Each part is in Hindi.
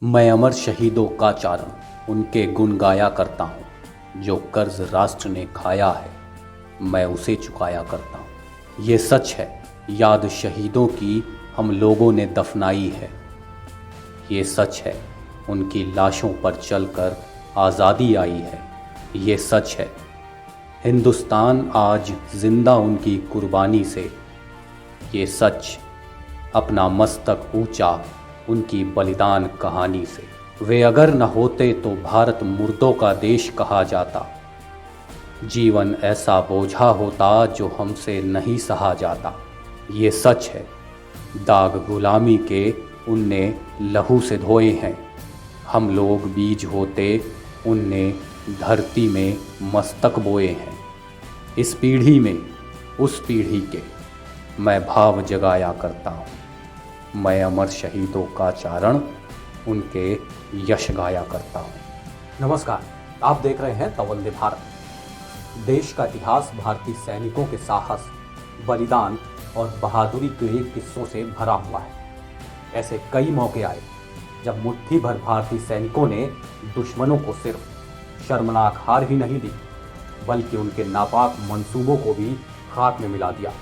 मैं अमर शहीदों का चारण उनके गुण गाया करता हूँ। जो कर्ज राष्ट्र ने खाया है मैं उसे चुकाया करता हूँ। ये सच है याद शहीदों की हम लोगों ने दफनाई है। ये सच है उनकी लाशों पर चलकर आज़ादी आई है। ये सच है हिंदुस्तान आज जिंदा उनकी कुर्बानी से। ये सच अपना मस्तक ऊंचा उनकी बलिदान कहानी से। वे अगर न होते तो भारत मुर्दों का देश कहा जाता। जीवन ऐसा बोझा होता जो हमसे नहीं सहा जाता। ये सच है दाग गुलामी के उनने लहू से धोए हैं। हम लोग बीज होते उनने धरती में मस्तक बोए हैं। इस पीढ़ी में उस पीढ़ी के मैं भाव जगाया करता हूँ। मैं अमर शहीदों का चारण उनके यश गाया करता हूँ। नमस्कार, आप देख रहे हैं तवंदे भारत। देश का इतिहास भारतीय सैनिकों के साहस, बलिदान और बहादुरी के किस्सों से भरा हुआ है। ऐसे कई मौके आए जब मुट्ठी भर भारतीय सैनिकों ने दुश्मनों को सिर्फ शर्मनाक हार ही नहीं दी बल्कि उनके नापाक मंसूबों को भी खाक में मिला दिया।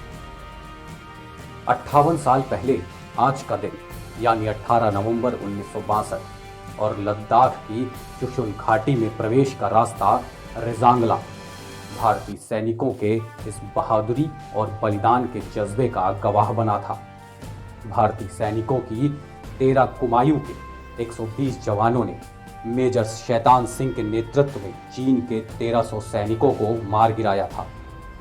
58 साल पहले आज का दिन यानी 18 नवंबर 1962 और लद्दाख की चुशुल घाटी में प्रवेश का रास्ता रेजांगला भारतीय सैनिकों के इस बहादुरी और बलिदान के जज्बे का गवाह बना था। भारतीय सैनिकों की 13 कुमायूं के 120 जवानों ने मेजर शैतान सिंह के नेतृत्व में चीन के 1300 सैनिकों को मार गिराया था।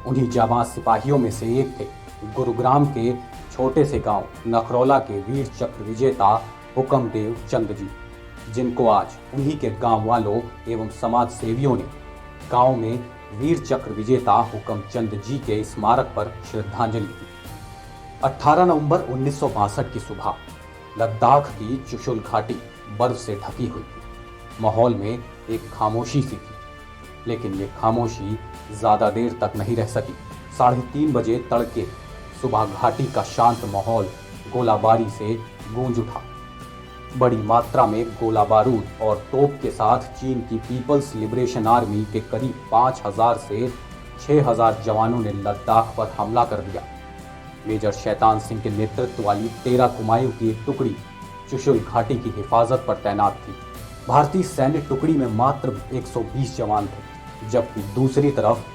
उन्हीं जाबाज सिपाहियों में से एक थे गुरुग्राम के छोटे से गांव नखरौला के वीर चक्र विजेता हुक्मदेव चंद जी, जिनको आज उन्हीं के गांव वालों एवं समाज सेवियों ने गांव में वीर चक्र विजेता हुक्मचंद जी के स्मारक पर श्रद्धांजलि दी। 18 नवंबर 1962 की सुबह लद्दाख की चुशुल घाटी बर्फ से ढकी हुई थी। माहौल में एक खामोशी सी थी, लेकिन ये खामोशी ज्यादा देर तक नहीं रह सकी। 3:30 बजे तड़के सुबह घाटी का शांत माहौल गोलाबारी से गूंज उठा। बड़ी मात्रा में गोला बारूद और तोप के साथ चीन की पीपल्स लिबरेशन आर्मी के करीब 5000 से 6000 जवानों ने लद्दाख पर हमला कर दिया। मेजर शैतान सिंह के नेतृत्व वाली 13 कुमायूं की एक टुकड़ी चुशुल घाटी की हिफाजत पर तैनात थी। भारतीय सैन्य टुकड़ी में मात्र 120 जवान थे, जबकि दूसरी तरफ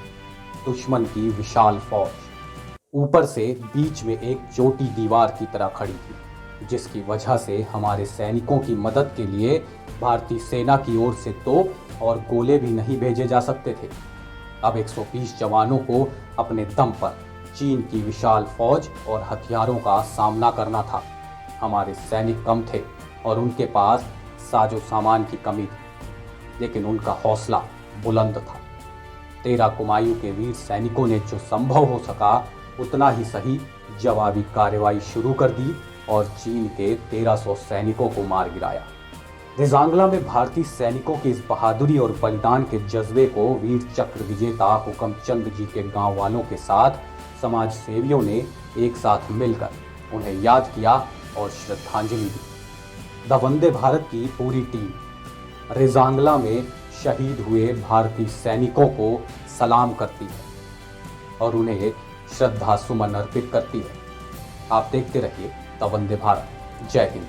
दुश्मन की विशाल फौज ऊपर से बीच में एक चोटी दीवार की तरह खड़ी थी, जिसकी वजह से हमारे सैनिकों की मदद के लिए भारतीय सेना की ओर से तोप और गोले भी नहीं भेजे जा सकते थे। अब 120 जवानों को अपने दम पर चीन की विशाल फौज और हथियारों का सामना करना था। हमारे सैनिक कम थे और उनके पास साजो सामान की कमी थी, लेकिन उनका हौसला बुलंद था। 13 कुमायूं के वीर सैनिकों ने जो संभव हो सका उतना ही सही जवाबी कार्रवाई शुरू कर दी और चीन के 1300 सैनिकों को मार गिराया। रेजांगला में भारतीय सैनिकों की इस बहादुरी और बलिदान के जज्बे को वीर चक्र विजेता हुक्मचंद जी के गांव वालों के साथ समाज सेवियों ने एक साथ मिलकर उन्हें याद किया और श्रद्धांजलि दी। द वंदे भारत की पूरी टीम रेजांगला में शहीद हुए भारतीय सैनिकों को सलाम करती है और उन्हें श्रद्धा सुमन अर्पित करती है। आप देखते रहिए द वंदे भारत। जय हिंद।